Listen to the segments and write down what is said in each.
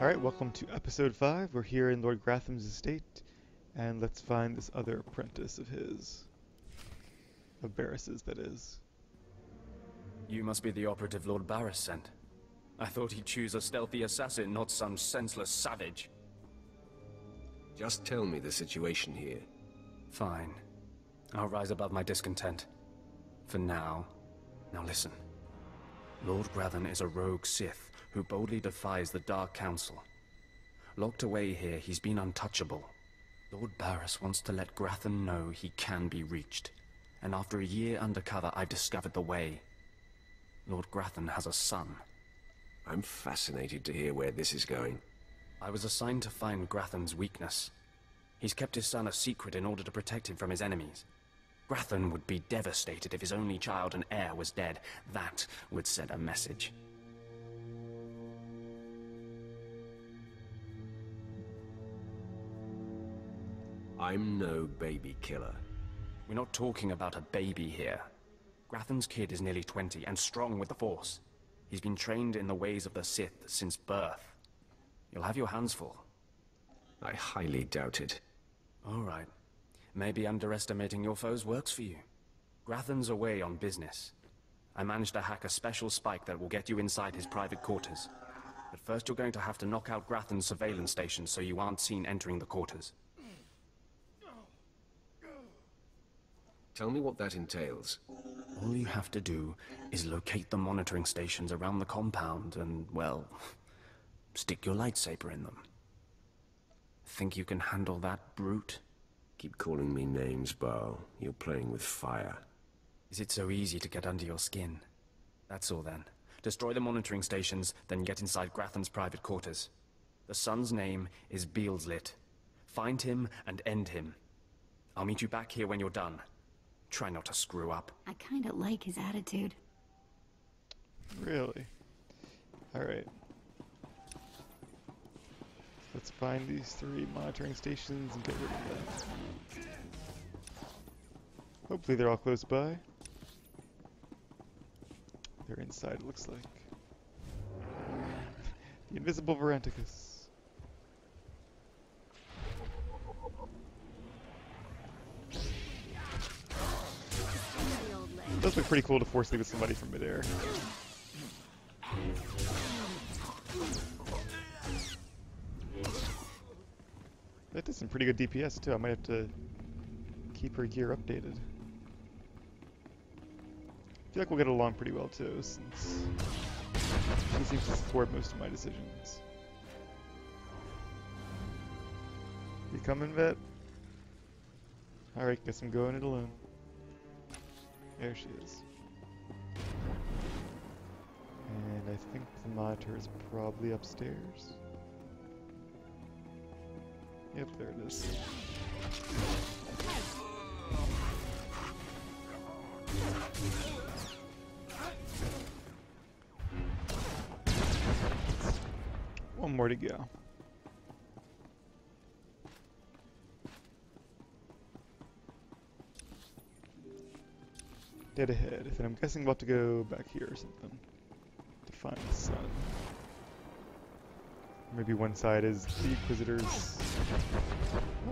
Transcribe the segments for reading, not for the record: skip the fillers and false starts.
Alright, welcome to episode 5. We're here in Lord Gratham's estate, and let's find this other apprentice of his. Of Barris's, that is. You must be the operative Lord Barris sent. I thought he'd choose a stealthy assassin, not some senseless savage. Just tell me the situation here. Fine. I'll rise above my discontent. For now. Now listen. Lord Gratham is a rogue Sith who boldly defies the Dark Council. Locked away here, he's been untouchable. Lord Barris wants to let Gratham know he can be reached. And after a year undercover, I've discovered the way. Lord Gratham has a son. I'm fascinated to hear where this is going. I was assigned to find Gratham's weakness. He's kept his son a secret in order to protect him from his enemies. Gratham would be devastated if his only child and heir was dead. That would send a message. I'm no baby killer. We're not talking about a baby here. Gratham's kid is nearly 20 and strong with the Force. He's been trained in the ways of the Sith since birth. You'll have your hands full. I highly doubt it. All right. Maybe underestimating your foes works for you. Gratham's away on business. I managed to hack a special spike that will get you inside his private quarters. But first you're going to have to knock out Gratham's surveillance station so you aren't seen entering the quarters. Tell me what that entails. All you have to do is locate the monitoring stations around the compound and, well, stick your lightsaber in them. Think you can handle that, brute? Keep calling me names, Barl. You're playing with fire. Is it so easy to get under your skin? That's all then. Destroy the monitoring stations, then get inside Gratham's private quarters. The son's name is Beelslit. Find him and end him. I'll meet you back here when you're done. Try not to screw up. I kinda like his attitude. Really? Alright. Let's find these 3 monitoring stations and get rid of them. Hopefully they're all close by. They're inside, it looks like. The invisible Varanticus. It does look pretty cool to force leave with somebody from midair. That does some pretty good DPS too. I might have to keep her gear updated. I feel like we'll get along pretty well too, since she seems to support most of my decisions. You coming, vet? Alright, guess I'm going it alone. There she is. And I think the monitor is probably upstairs. Yep, there it is. One more to go. Dead ahead, and I'm guessing we'll have to go back here or something to find the sun. Maybe one side is the Inquisitors.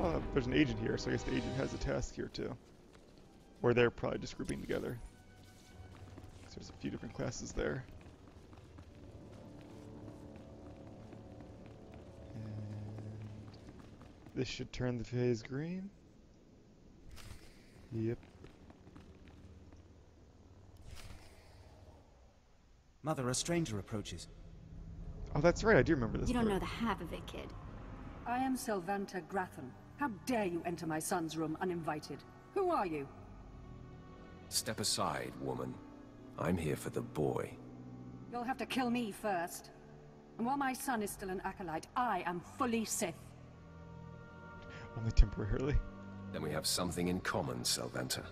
Oh, there's an agent here, so I guess the agent has a task here too. Or they're probably just grouping together. So there's a few different classes there. And this should turn the phase green. Yep. Mother, a stranger approaches. Oh, that's right, I do remember this You don't part. know the half of it, kid. I am Sylvanta Gratham. How dare you enter my son's room uninvited? Who are you? Step aside, woman. I'm here for the boy. You'll have to kill me first. And while my son is still an acolyte, I am fully Sith. Only temporarily. Then we have something in common, Sylvanta.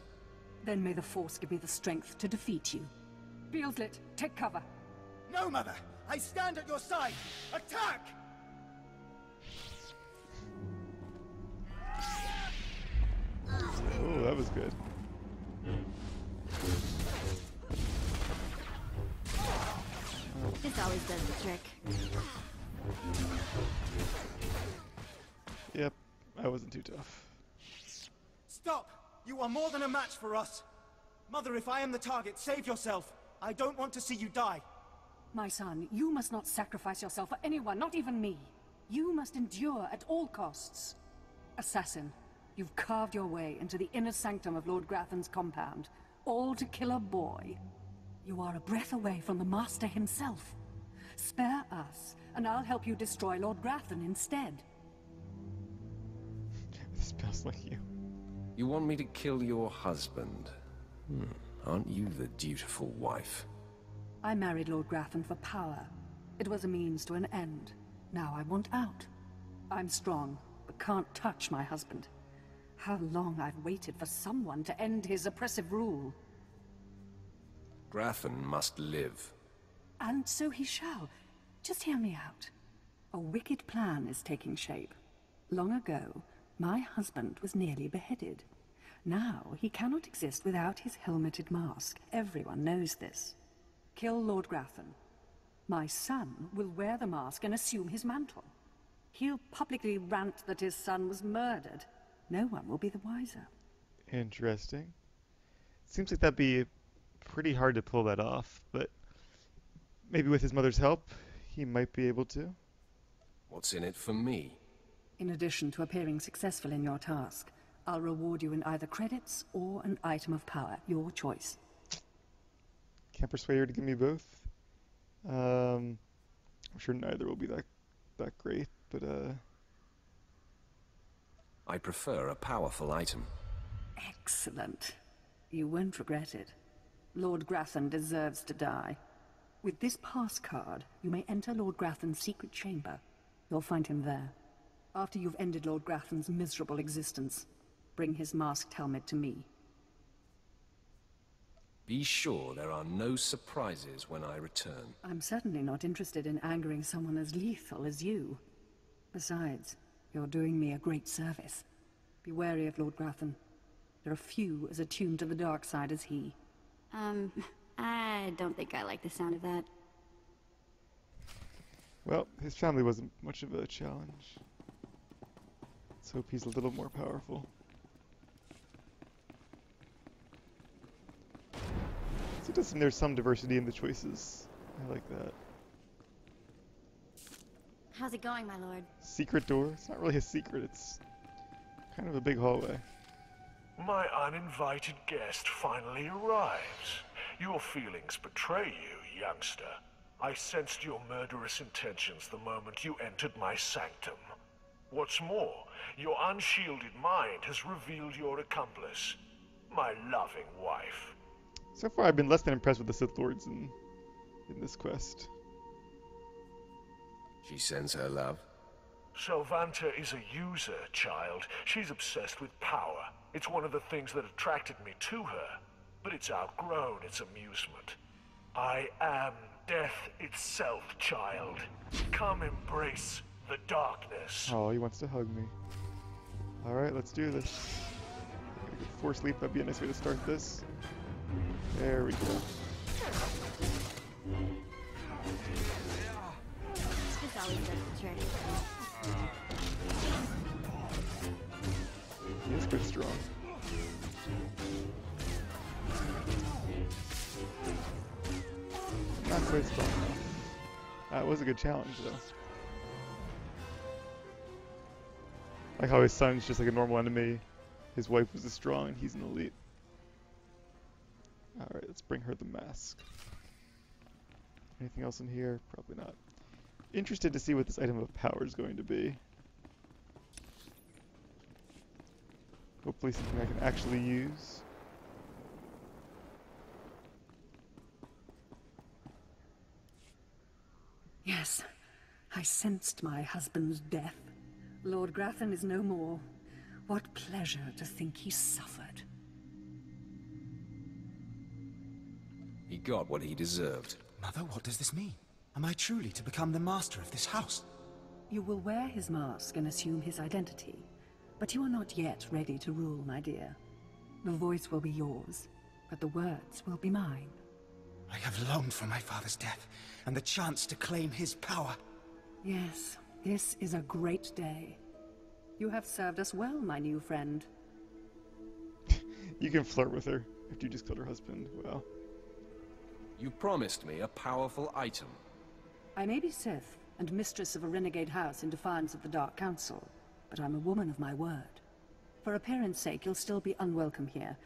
Then may the Force give me the strength to defeat you. Beelslit, take cover. No, Mother! I stand at your side! Attack! Oh, that was good. This always does the trick. Yep, I wasn't too tough. Stop! You are more than a match for us! Mother, if I am the target, save yourself! I don't want to see you die! My son, you must not sacrifice yourself for anyone, not even me. You must endure at all costs. Assassin, you've carved your way into the inner sanctum of Lord Grathan's compound, all to kill a boy. You are a breath away from the Master himself. Spare us, and I'll help you destroy Lord Grathan instead. This smells like you. You want me to kill your husband? Aren't you the dutiful wife? I married Lord Grathan for power. It was a means to an end. Now I want out. I'm strong, but can't touch my husband. How long I've waited for someone to end his oppressive rule. Grathan must live. And so he shall. Just hear me out. A wicked plan is taking shape. Long ago, my husband was nearly beheaded. Now he cannot exist without his helmeted mask. Everyone knows this. Kill Lord Grathan. My son will wear the mask and assume his mantle. He'll publicly rant that his son was murdered. No one will be the wiser. Interesting. Seems like that'd be pretty hard to pull that off, but maybe with his mother's help, he might be able to. What's in it for me? In addition to appearing successful in your task, I'll reward you in either credits or an item of power. Your choice. Can't persuade her to give me both. I'm sure neither will be that great, but I prefer a powerful item. Excellent. You won't regret it. Lord Grathan deserves to die. With this pass card, you may enter Lord Grathan's secret chamber. You'll find him there. After you've ended Lord Grathan's miserable existence, bring his masked helmet to me. Be sure there are no surprises when I return. I'm certainly not interested in angering someone as lethal as you. Besides, you're doing me a great service. Be wary of Lord Grathan. There are few as attuned to the dark side as he. I don't think I like the sound of that. well, his family wasn't much of a challenge. Let's hope he's a little more powerful. So it does seem there's some diversity in the choices. I like that. How's it going, my lord? Secret door? It's not really a secret, it's kind of a big hallway. My uninvited guest finally arrives. Your feelings betray you, youngster. I sensed your murderous intentions the moment you entered my sanctum. What's more, your unshielded mind has revealed your accomplice, my loving wife. So far I've been less than impressed with the Sith Lords in this quest. She sends her love. Sylvanta is a user, child. She's obsessed with power. It's one of the things that attracted me to her, but it's outgrown its amusement. I am death itself, child. Come embrace the darkness. Oh, he wants to hug me. Alright, let's do this. Force leap, that'd be a nice way to start this. There we go. This always does the trick. He is pretty strong. Not quite strong enough. That was a good challenge, though. Like how his son's just like a normal enemy. His wife was a strong and he's an elite. Alright, let's bring her the mask. Anything else in here? Probably not. Interested to see what this item of power is going to be. Hopefully something I can actually use. Yes, I sensed my husband's death. Lord Grathan is no more. What pleasure to think he suffered. He got what he deserved. Mother, what does this mean? Am I truly to become the master of this house? You will wear his mask and assume his identity, but you are not yet ready to rule, my dear. The voice will be yours, but the words will be mine. I have longed for my father's death, and the chance to claim his power. Yes, this is a great day. You have served us well, my new friend. You can flirt with her after you just killed her husband. Wow. You promised me a powerful item. I may be Sith and mistress of a renegade house in defiance of the Dark Council, but I'm a woman of my word. For appearance sake, you'll still be unwelcome here.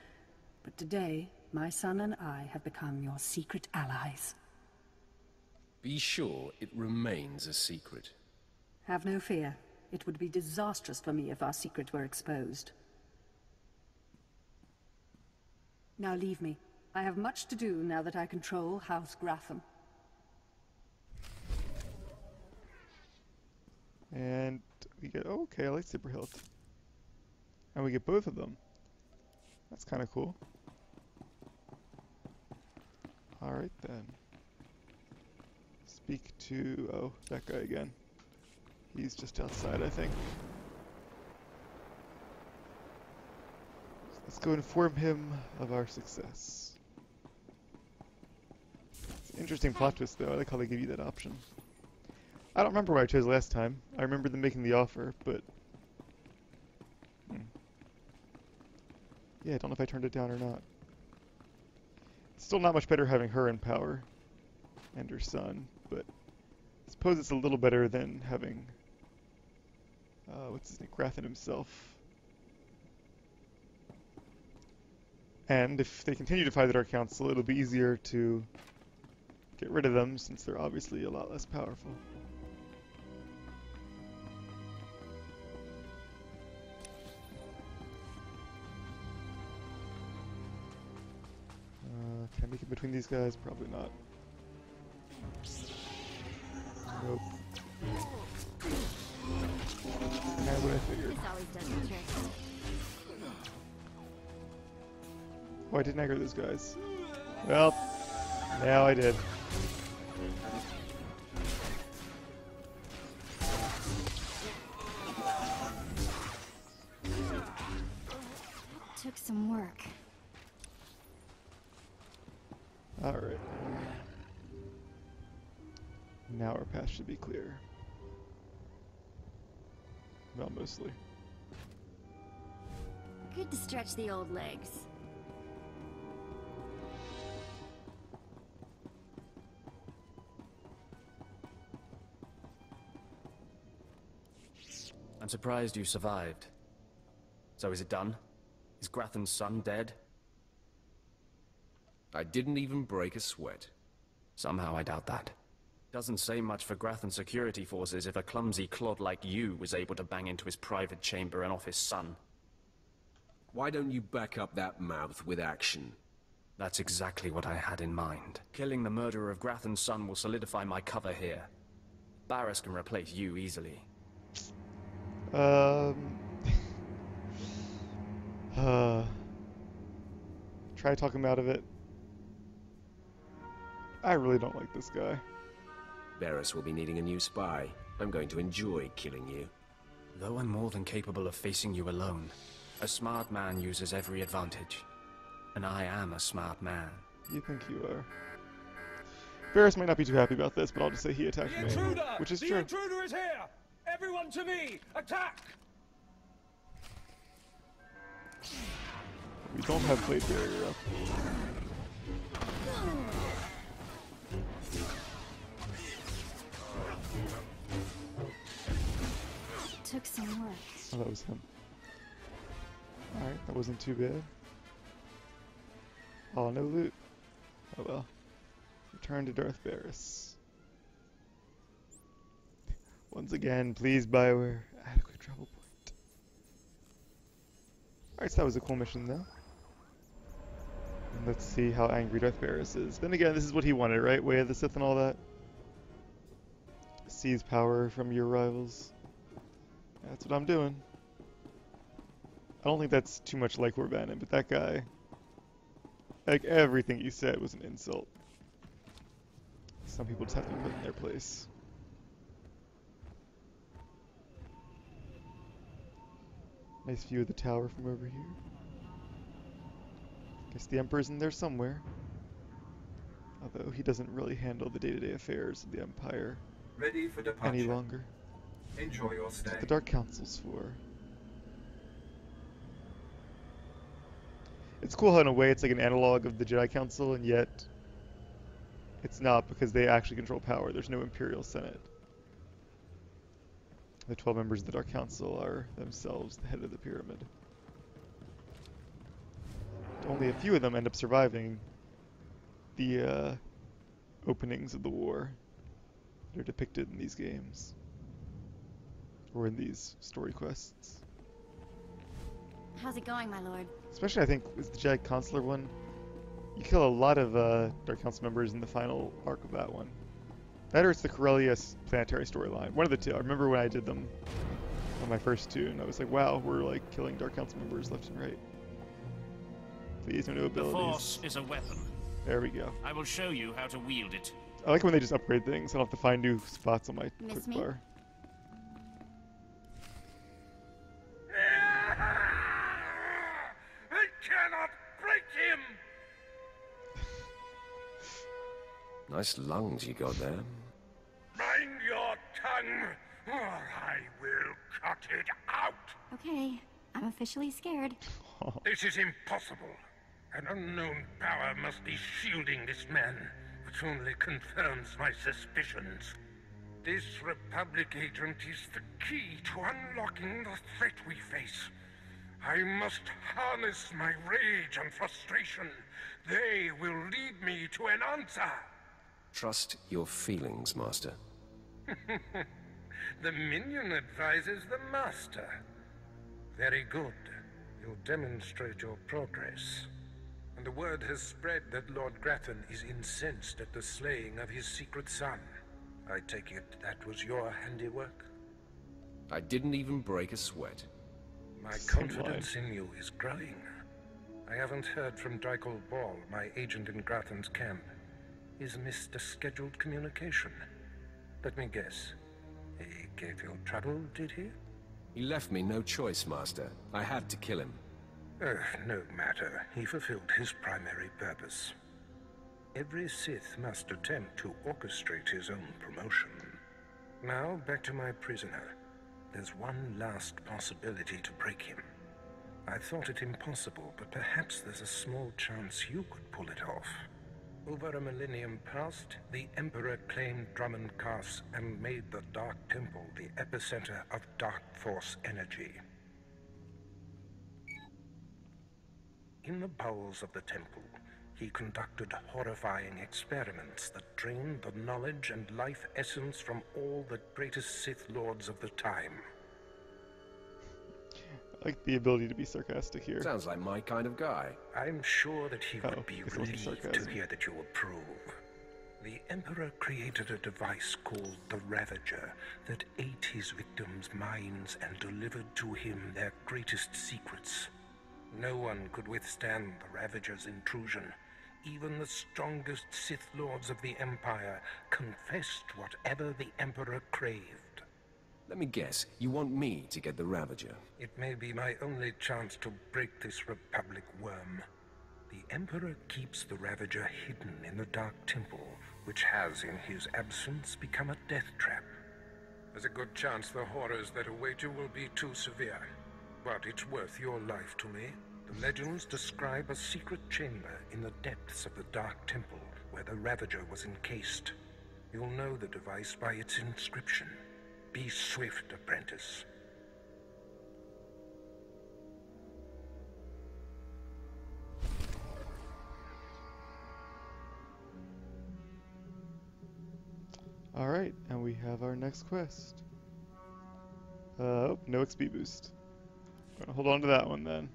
But today, my son and I have become your secret allies. Be sure it remains a secret. Have no fear. It would be disastrous for me if our secret were exposed. Now leave me. I have much to do now that I control House Gratham. And we get, oh, okay, a lightsaber hilt. And we get both of them. That's kind of cool. Alright then. Speak to, oh, that guy again. He's just outside, I think. Let's go inform him of our success. It's an interesting plot twist, though. I like how they give you that option. I don't remember what I chose last time. I remember them making the offer, but... yeah, I don't know if I turned it down or not. It's still not much better having her in power. And her son, but... I suppose it's a little better than having... what's his name? Grathan himself. And if they continue to fight the Dark Council, it'll be easier to get rid of them, since they're obviously a lot less powerful. Can I make it between these guys? Probably not. Nope. Kind of what I figured. This always does the trick. Oh, I didn't aggro those guys. Well, now I did. Took some work. Alright. Now our path should be clear. Well, mostly. Good to stretch the old legs. I'm surprised you survived. So is it done? Is Grathan's son dead? I didn't even break a sweat. Somehow I doubt that. Doesn't say much for Grathan's security forces if a clumsy clod like you was able to bang into his private chamber and off his son. Why don't you back up that mouth with action? That's exactly what I had in mind. Killing the murderer of Grathan's son will solidify my cover here. Barris can replace you easily. Try talking him out of it. I really don't like this guy. Barris will be needing a new spy. I'm going to enjoy killing you. Though I'm more than capable of facing you alone, a smart man uses every advantage. And I am a smart man. You think you are. Barris might not be too happy about this, but I'll just say he attacked me. Which is true. The intruder is here! Everyone to me! Attack! We don't have blade barrier up. Took some work. Oh, that was him. Alright, that wasn't too bad. Oh, no loot. Oh well. Return to Darth Barris. Once again, please, Bioware, adequate travel point. Alright, so that was a cool mission, though. And let's see how angry Darth Barris is. Then again, this is what he wanted, right? Way of the Sith and all that. Seize power from your rivals. That's what I'm doing. I don't think that's too much like Orbanon, but that guy... like, everything he said was an insult. Some people just have to be put in their place. Nice view of the tower from over here. Guess the Emperor's in there somewhere. Although he doesn't really handle the day-to-day affairs of the Empire Ready for departure. any longer. Enjoy your stay. The Dark Council's for. It's cool how in a way it's like an analog of the Jedi Council, and yet it's not, because they actually control power. There's no Imperial Senate. The 12 members of the Dark Council are themselves the head of the pyramid. Only a few of them end up surviving the openings of the war that are depicted in these games, or in these story quests. How's it going, my lord? Especially, I think, with the Jedi Consular one, you kill a lot of Dark Council members in the final arc of that one. That or it's the Corellia planetary storyline. One of the two. I remember when I did them on my first two, and I was like, wow, we're like killing Dark Council members left and right. Please, no new abilities. The Force is a weapon. There we go. I will show you how to wield it. I like when they just upgrade things. I don't have to find new spots on my Miss quick me? bar. I cannot break him! Nice lungs you got there. Mind your tongue, or I will cut it out. Okay, I'm officially scared. This is impossible. An unknown power must be shielding this man, which only confirms my suspicions. This Republic agent is the key to unlocking the threat we face. I must harness my rage and frustration. They will lead me to an answer. Trust your feelings, Master. The minion advises the master. Very good. You'll demonstrate your progress. And the word has spread that Lord Grathan is incensed at the slaying of his secret son. I take it that was your handiwork? I didn't even break a sweat. My confidence in you is growing. I haven't heard from Drykel Ball, my agent in Grathan's camp. He's missed a scheduled communication. Let me guess. He gave you trouble, did he? He left me no choice, Master. I had to kill him. No matter. He fulfilled his primary purpose. Every Sith must attempt to orchestrate his own promotion. Now, back to my prisoner. There's one last possibility to break him. I thought it impossible, but perhaps there's a small chance you could pull it off. Over a millennium past, the Emperor claimed Drummond Cass and made the Dark Temple the epicenter of Dark Force energy. In the bowels of the temple, he conducted horrifying experiments that drained the knowledge and life essence from all the greatest Sith Lords of the time. I like the ability to be sarcastic here. Sounds like my kind of guy. I'm sure that he would be this wasn't relieved to sarcasm. hear that you approve. The Emperor created a device called the Ravager that ate his victims' minds and delivered to him their greatest secrets. No one could withstand the Ravager's intrusion. Even the strongest Sith Lords of the Empire confessed whatever the Emperor craved. Let me guess, you want me to get the Ravager? It may be my only chance to break this Republic worm. The Emperor keeps the Ravager hidden in the Dark Temple, which has, in his absence, become a death trap. There's a good chance the horrors that await you will be too severe. But it's worth your life to me. The legends describe a secret chamber in the depths of the Dark Temple, where the Ravager was encased. You'll know the device by its inscription. Be swift, apprentice. Alright, and we have our next quest. Oh, no XP boost. Gonna hold on to that one then.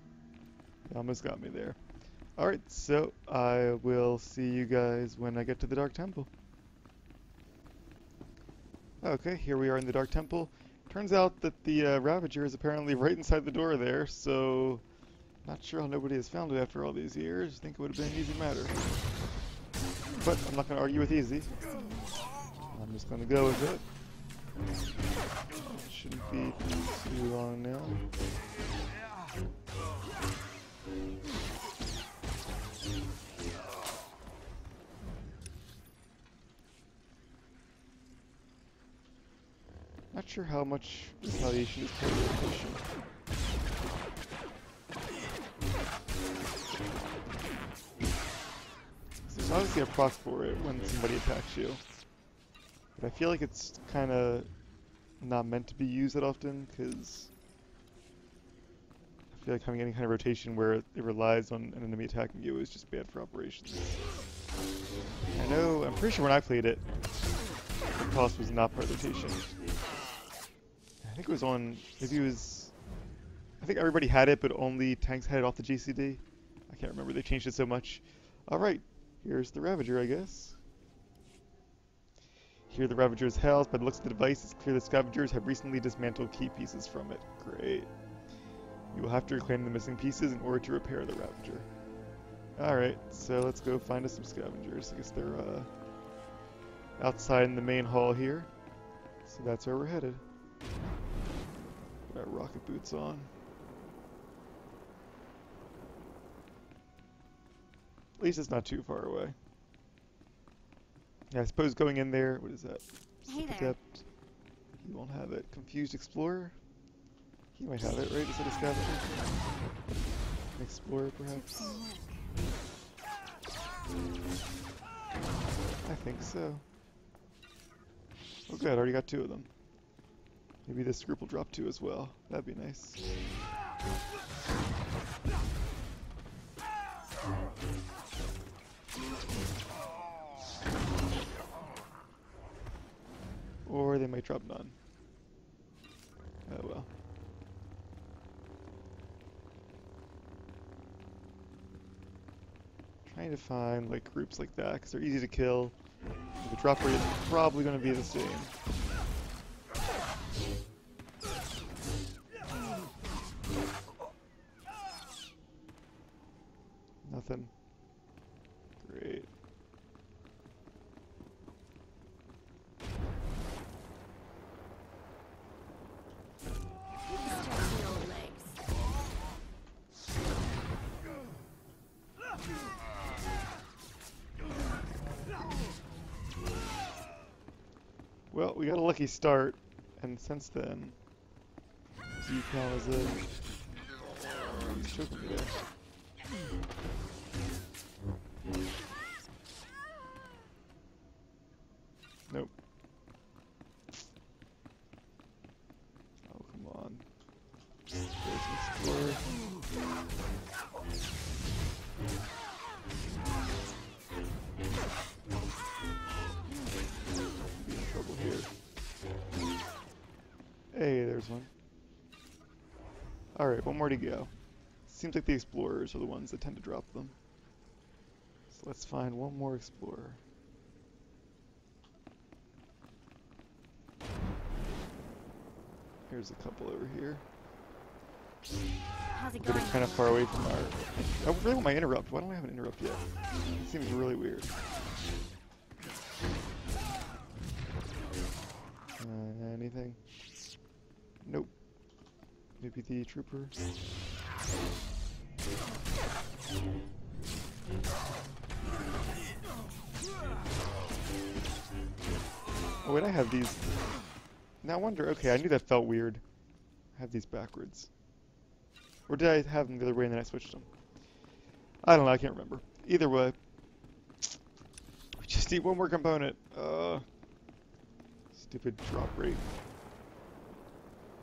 It almost got me there. Alright, so I will see you guys when I get to the Dark Temple. Okay, here we are in the Dark Temple. Turns out that the Ravager is apparently right inside the door there, so not sure how nobody has found it after all these years. I think it would have been an easy matter. But I'm not going to argue with easy. I'm just going to go with it. Shouldn't be too long now. Not sure how much retaliation is part of the rotation. There's obviously a proc for it when somebody attacks you. But I feel like it's kind of not meant to be used that often, because I feel like having any kind of rotation where it relies on an enemy attacking you is just bad for operations. I know, I'm pretty sure when I played it, the cost was not part of rotation. I think it was on, maybe it was, I think everybody had it, but only tanks had it off the GCD. I can't remember, they changed it so much. Alright, here's the Ravager, I guess. Here the Ravager is housed. By the looks of the device, it's clear the scavengers have recently dismantled key pieces from it. Great. You will have to reclaim the missing pieces in order to repair the Ravager. Alright, so let's go find us some scavengers. I guess they're outside in the main hall here. So that's where we're headed. Got our rocket boots on. At least it's not too far away. Yeah, I suppose going in there, what is that? Hey there. Adept. He won't have it. Confused Explorer? He might have it, right? Is that a scavenger? An Explorer, perhaps? I think so. Oh good, I already got 2 of them. Maybe this group will drop 2 as well. That'd be nice. Or they might drop none. Oh well. Trying to find like groups like that because they're easy to kill. The drop rate is probably going to be the same. Nothing. Great. Well, we got a lucky start, and since then, Z-Cal is a... He's choking me there. Nope. Oh, come on. There's an Explorer. Be in trouble here. Hey, there's one. Alright, one more to go. Seems like the Explorers are the ones that tend to drop them. So let's find one more Explorer. Here's a couple over here. How's it Getting going? kind of far away from our... I really want my interrupt. Why don't I have an interrupt yet? It seems really weird. Anything? Nope. Maybe the trooper? Oh wait, I have these. Now I wonder, okay, I knew that felt weird. I have these backwards. Or did I have them the other way and then I switched them? I don't know, I can't remember. Either way. We just need one more component. Stupid drop rate.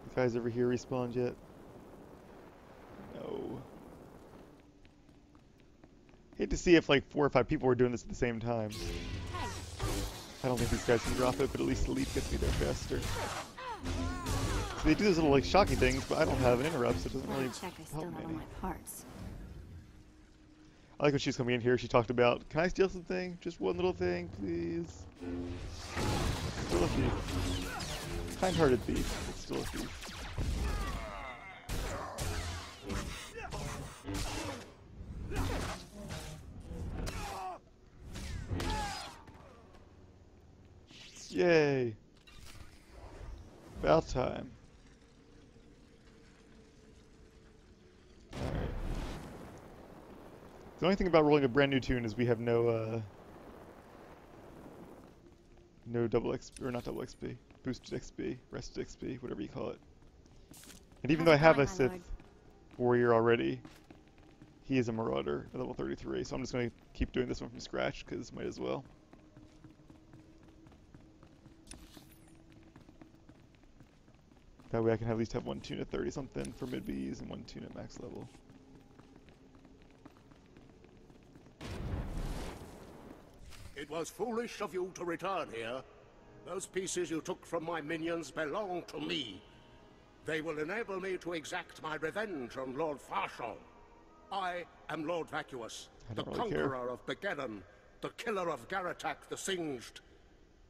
The guys over here respawned yet? No. Hate to see if like 4 or 5 people were doing this at the same time. I don't think these guys can drop it, but at least Elite gets me there faster. So they do those little like shocking things, but I don't have an interrupt, so it doesn't really help me any. I like when she was coming in here, she talked about, can I steal something? Just one little thing, please. Still a thief. Kind-hearted thief, but still a thief. Yay! About time. Alright. The only thing about rolling a brand new tune is we have no no double XP, or not double XP, boosted XP, rested XP, whatever you call it. And even though I have a Sith warrior already, he is a marauder at level 33, so I'm just going to keep doing this one from scratch, because might as well. That way I can at least have one tune at 30 something for mid-Bs and one tune at max level. It was foolish of you to return here. Those pieces you took from my minions belong to me. They will enable me to exact my revenge on Lord Farshal. I am Lord Vacuous, the conqueror of Begeddon, the killer of Garatak the Singed.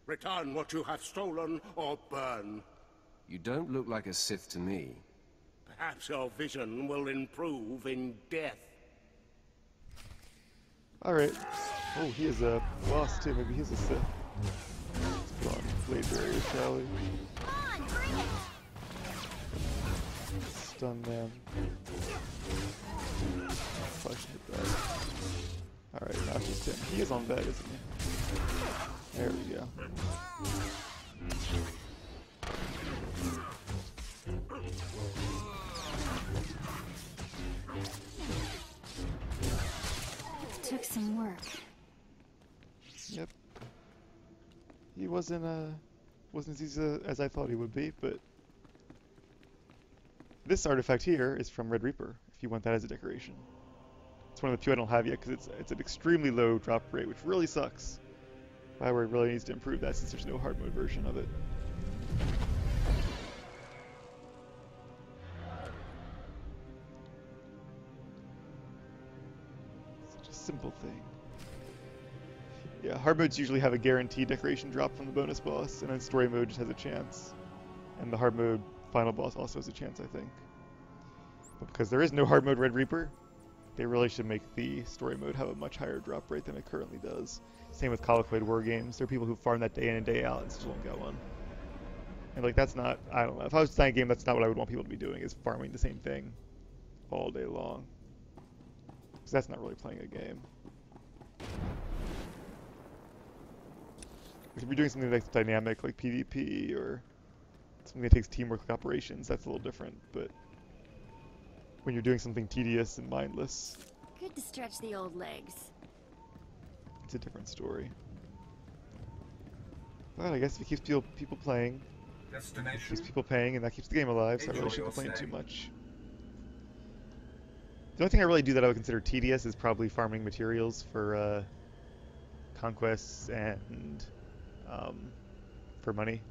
Return what you have stolen, or burn. You don't look like a Sith to me. Perhaps your vision will improve in death. Alright. Oh, he is a boss too. Maybe he's a Sith. Let's put on Blade Barrier, shall we? Stun them. Probably should hit that. Alright, now it's just him. He is on that, isn't he? There we go. Took some work. Yep. He wasn't as easy as I thought he would be, but this artifact here is from Red Reaper, if you want that as a decoration. It's one of the few I don't have yet, because it's an extremely low drop rate, which really sucks. Bioware really needs to improve that since there's no hard mode version of it. Such a simple thing. Yeah, hard modes usually have a guaranteed decoration drop from the bonus boss, and then story mode just has a chance. And the hard mode final boss also has a chance, I think. But because there is no hard mode Red Reaper, they really should make the story mode have a much higher drop rate than it currently does. Same with Colloquated War Games. There are people who farm that day in and day out and still don't get one. And like, that's not, I don't know, if I was designing a game, that's not what I would want people to be doing, is farming the same thing all day long. Because that's not really playing a game. If you're doing something that's dynamic, like PvP, or something that takes teamwork like operations, that's a little different, but when you're doing something tedious and mindless, Good to stretch the old legs. it's a different story. But I guess if it keeps people playing, it keeps people paying, and that keeps the game alive, so I really shouldn't complain too much. The only thing I really do that I would consider tedious is probably farming materials for conquests and for money.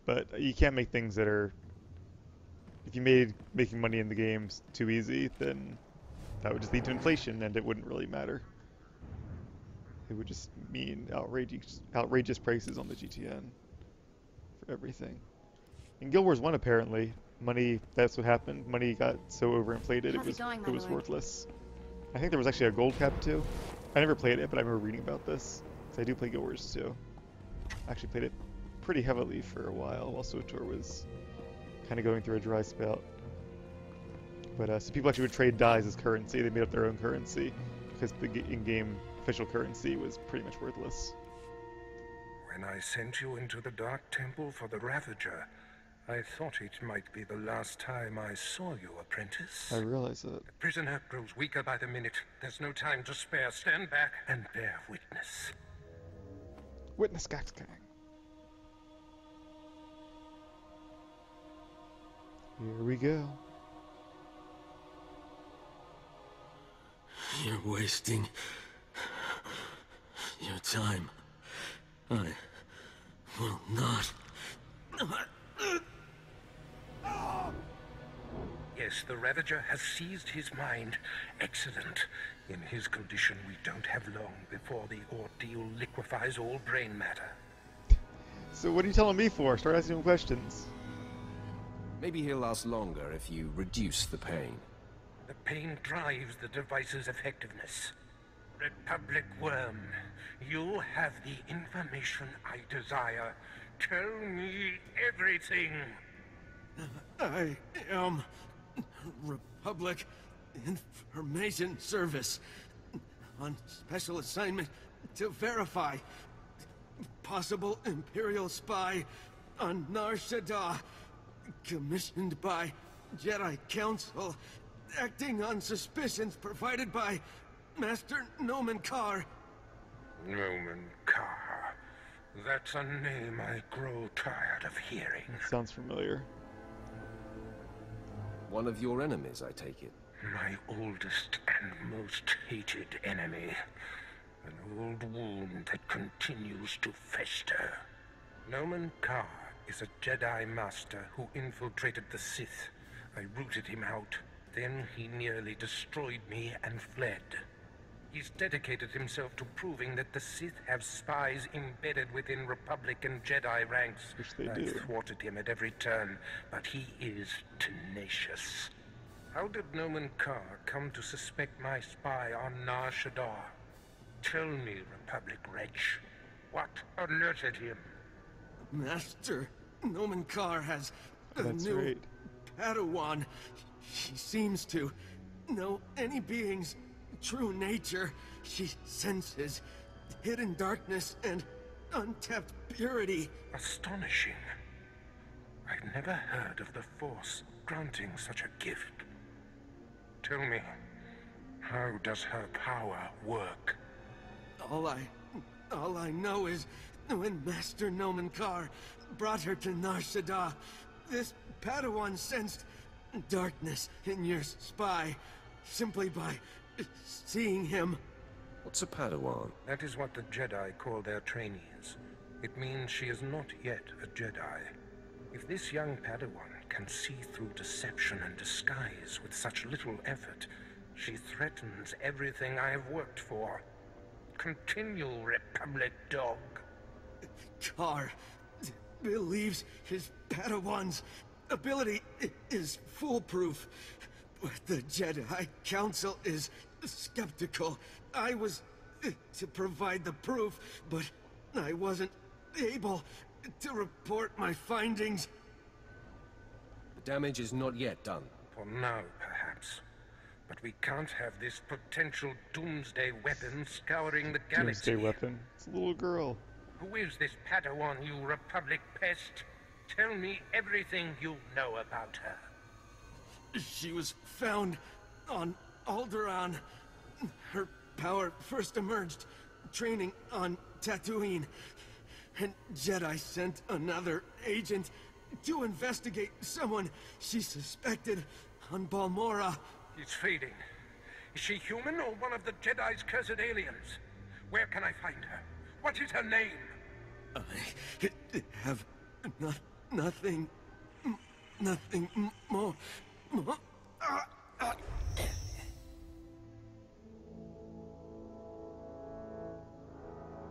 But you can't make things that are... If you made making money in the games too easy, then that would just lead to inflation, and it wouldn't really matter. It would just mean outrageous prices on the GTN for everything. In Guild Wars 1, apparently, money, that's what happened. Money got so overinflated, it was worthless. I think there was actually a gold cap too. I never played it, but I remember reading about this. So I do play Guild Wars 2. I actually played it pretty heavily for a while Swtor was kind of going through a dry spell. But so people actually would trade dyes as currency. They made up their own currency because the in-game official currency was pretty much worthless. When I sent you into the Dark Temple for the Ravager, I thought it might be the last time I saw you, apprentice. I realize that. The prisoner grows weaker by the minute. There's no time to spare. Stand back and bear witness. Witness Gaxgang. Here we go. You're wasting your time. I will not. Yes, the Ravager has seized his mind. Excellent. In his condition, we don't have long before the ordeal liquefies all brain matter. So what are you telling me for? Start asking him questions. Maybe he'll last longer if you reduce the pain. The pain drives the device's effectiveness. Republic Worm, you have the information I desire. Tell me everything. I am Republic Information Service on special assignment to verify possible Imperial spy on Nar Shaddaa, commissioned by Jedi Council, acting on suspicions provided by Master Nomen Karr. Nomen Karr. That's a name I grow tired of hearing. That sounds familiar. One of your enemies, I take it. My oldest and most hated enemy. An old wound that continues to fester. Nomen Karr is a Jedi Master who infiltrated the Sith. I rooted him out. Then he nearly destroyed me and fled. He's dedicated himself to proving that the Sith have spies embedded within Republic and Jedi ranks. Which they I do. thwarted him at every turn, but he is tenacious. How did Nomen Karr come to suspect my spy on Nar Shaddaa? Tell me, Republic wretch, what alerted him? Master Nomen Karr has a That's new right. Padawan. She seems to know any being's true nature. She senses hidden darkness and untapped purity. Astonishing. I've never heard of the Force granting such a gift. Tell me, how does her power work? All I know is when Master Nomen Karr brought her to Nar Shaddaa, this Padawan sensed darkness in your spy simply by seeing him. What's a Padawan? That is what the Jedi call their trainees. It means she is not yet a Jedi. If this young Padawan can see through deception and disguise with such little effort, she threatens everything I have worked for. Continue, Republic dog. Karr believes his Padawan's ability is foolproof, but the Jedi Council is skeptical. I was to provide the proof, but I wasn't able to report my findings. The damage is not yet done. For now, perhaps. But we can't have this potential doomsday weapon scouring the galaxy. Doomsday weapon? It's a little girl. Who is this Padawan, you Republic pest? Tell me everything you know about her. She was found on Alderaan. Her power first emerged training on Tatooine. And Jedi sent another agent to investigate someone she suspected on Balmorra. It's fading. Is she human or one of the Jedi's cursed aliens? Where can I find her? What is her name? I have nothing more.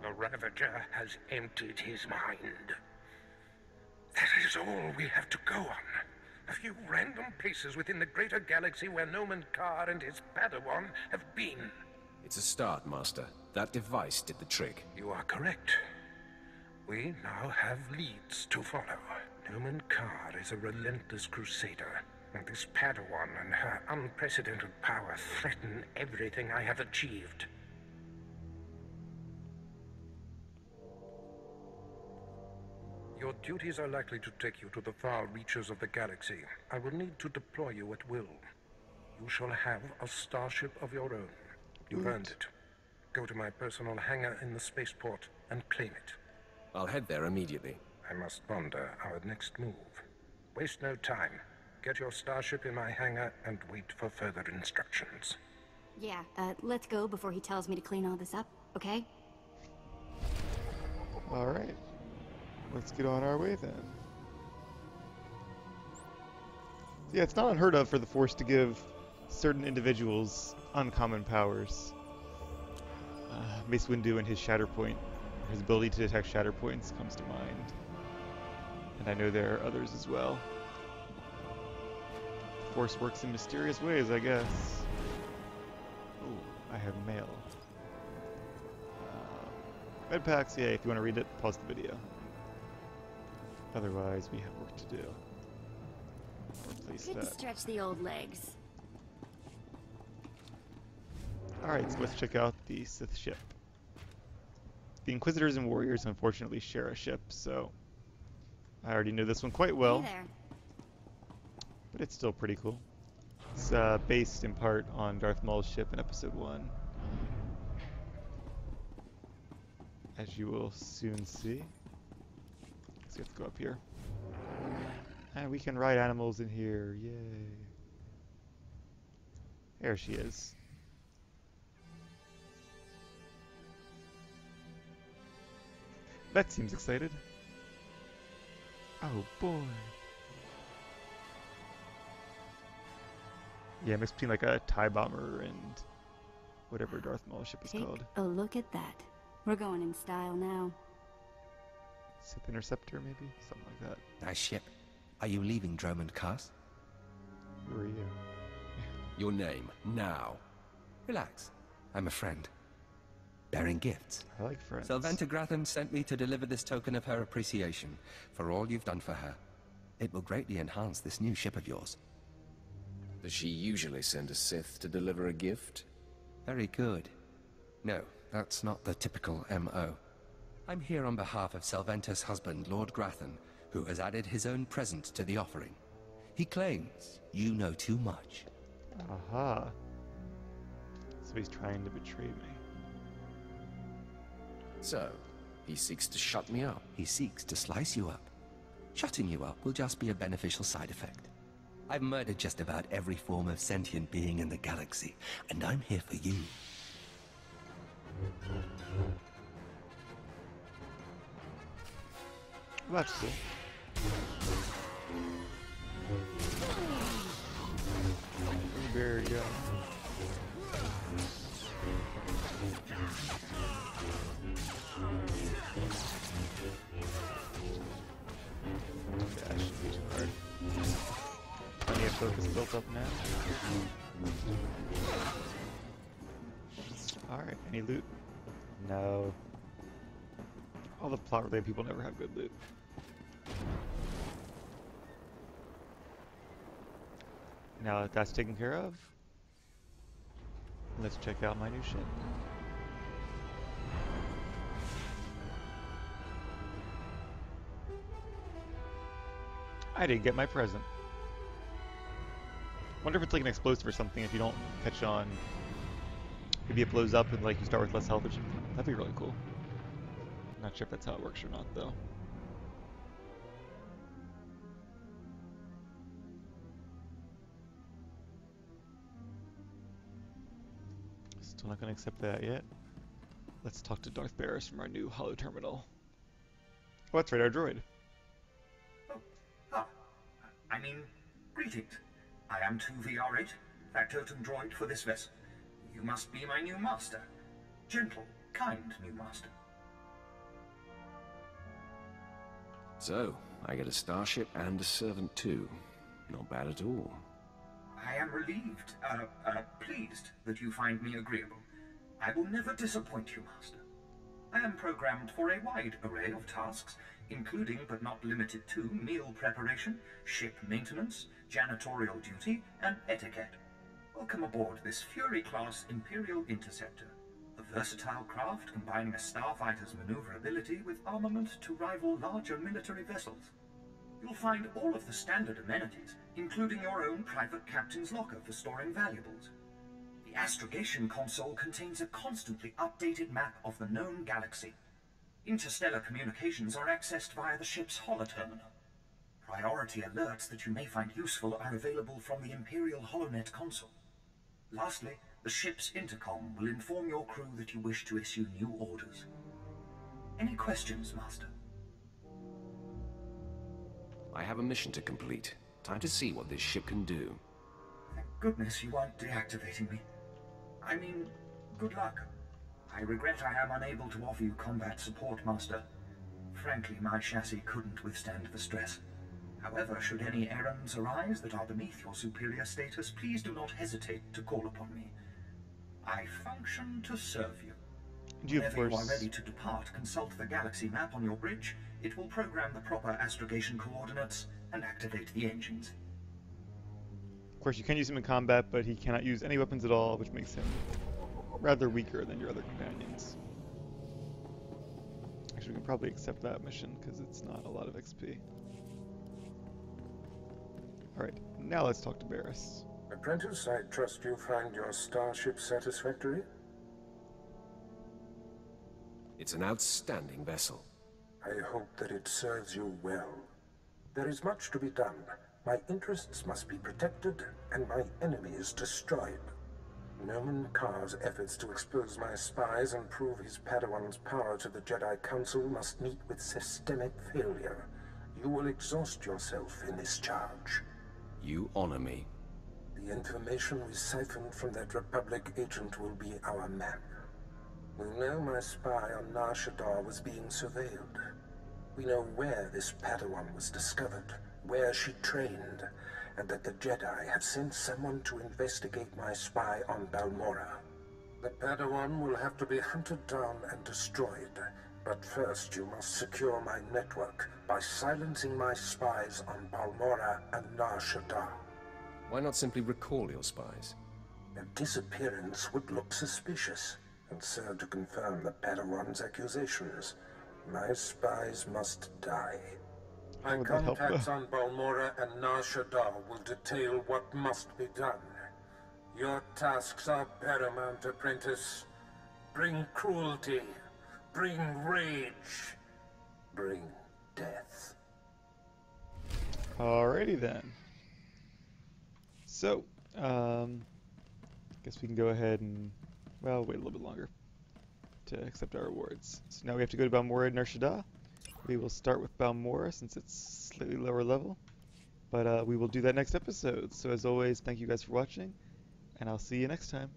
The Ravager has emptied his mind. That is all we have to go on. A few random places within the greater galaxy where Nomen Karr and his Padawan have been. It's a start, Master. That device did the trick. You are correct. We now have leads to follow. Nomen Karr is a relentless crusader, and this Padawan and her unprecedented power threaten everything I have achieved. Your duties are likely to take you to the far reaches of the galaxy. I will need to deploy you at will. You shall have a starship of your own. You've earned it. Go to my personal hangar in the spaceport and claim it. I'll head there immediately. I must ponder our next move. Waste no time. Get your starship in my hangar and wait for further instructions. Yeah, let's go before he tells me to clean all this up, okay? Alright. Let's get on our way then. Yeah, it's not unheard of for the Force to give certain individuals uncommon powers. Mace Windu and his Shatterpoint, his ability to detect Shatterpoints comes to mind. And I know there are others as well. The Force works in mysterious ways, I guess. Oh, I have mail. Med packs, yeah, if you want to read it, pause the video. Otherwise, we have work to do. Replace Good to that. stretch the old legs. Alright, so let's check out the Sith ship. The Inquisitors and Warriors unfortunately share a ship, so I already knew this one quite well. Hey there. But it's still pretty cool. It's based in part on Darth Maul's ship in Episode 1. As you will soon see. So we have to go up here. And we can ride animals in here, yay. There she is. That seems excited. Oh boy. Yeah, mixed between like a TIE bomber and whatever Darth Maul's ship is called. Take a look at that. We're going in style now. Sith Interceptor, maybe? Something like that. Nice ship. Are you leaving Dromund Kaas? Who are you? Your name, now. Relax. I'm a friend. Bearing gifts. I like friends. Sylventa Gratham sent me to deliver this token of her appreciation for all you've done for her. It will greatly enhance this new ship of yours. Does she usually send a Sith to deliver a gift? Very good. No, that's not the typical MO. I'm here on behalf of Sylventa's husband, Lord Grathan, who has added his own present to the offering. He claims you know too much. Aha. So he's trying to betray me. So, he seeks to shut me up. He seeks to slice you up. Shutting you up will just be a beneficial side effect. I've murdered just about every form of sentient being in the galaxy, and I'm here for you. Well, that's cool. There you go. That should be too hard. Plenty of focus built up now. Alright, any loot? No. All the plot-related people never have good loot. Now that that's taken care of, let's check out my new ship. I didn't get my present. Wonder if it's like an explosive or something if you don't catch on. Maybe it blows up and like you start with less health or something. That'd be really cool. Not sure if that's how it works or not though. Still not going to accept that yet. Let's talk to Darth Barris from our new holo terminal. Oh, that's right, our droid. I mean, greetings. I am 2VR8, factotum droid for this vessel. You must be my new master. Gentle, kind new master. So, I get a starship and a servant too. Not bad at all. I am relieved, pleased that you find me agreeable. I will never disappoint you, master. I am programmed for a wide array of tasks, including but not limited to meal preparation, ship maintenance, janitorial duty, and etiquette. Welcome aboard this Fury-class Imperial Interceptor, a versatile craft combining a starfighter's maneuverability with armament to rival larger military vessels. You'll find all of the standard amenities, including your own private captain's locker for storing valuables. The astrogation console contains a constantly updated map of the known galaxy. Interstellar communications are accessed via the ship's holoterminal. Priority alerts that you may find useful are available from the Imperial HoloNet console. Lastly, the ship's intercom will inform your crew that you wish to issue new orders. Any questions, Master? I have a mission to complete. Time to see what this ship can do. Thank goodness you aren't deactivating me. I mean, good luck. I regret I am unable to offer you combat support, Master. Frankly, my chassis couldn't withstand the stress. However, should any errands arise that are beneath your superior status, please do not hesitate to call upon me. I function to serve you. Whenever you are ready to depart, consult the galaxy map on your bridge. It will program the proper astrogation coordinates and activate the engines. Of course, you can use him in combat, but he cannot use any weapons at all, which makes him rather weaker than your other companions. Actually, we can probably accept that mission because it's not a lot of XP. Alright, now let's talk to Barris. Apprentice, I trust you find your starship satisfactory? It's an outstanding vessel. I hope that it serves you well. There is much to be done. My interests must be protected, and my enemies destroyed. Noman Karr's efforts to expose my spies and prove his Padawan's power to the Jedi Council must meet with systemic failure. You will exhaust yourself in this charge. You honor me. The information we siphoned from that Republic agent will be our map. We know my spy on Nar Shaddaa was being surveilled. We know where this Padawan was discovered, where she trained, and that the Jedi have sent someone to investigate my spy on Balmorra. The Padawan will have to be hunted down and destroyed, but first you must secure my network by silencing my spies on Balmorra and Nar Shaddaa. Why not simply recall your spies? Their disappearance would look suspicious and serve to confirm the Padawan's accusations. My spies must die. My contacts on Balmorra and Nar Shaddaa will detail what must be done. Your tasks are paramount, apprentice. Bring cruelty. Bring rage. Bring death. Alrighty then. So, guess we can go ahead and, well, wait a little bit longer to accept our rewards. So now we have to go to Balmorra and Nar Shaddaa. We will start with Balmorra since it's slightly lower level, but we will do that next episode. So as always, thank you guys for watching, and I'll see you next time.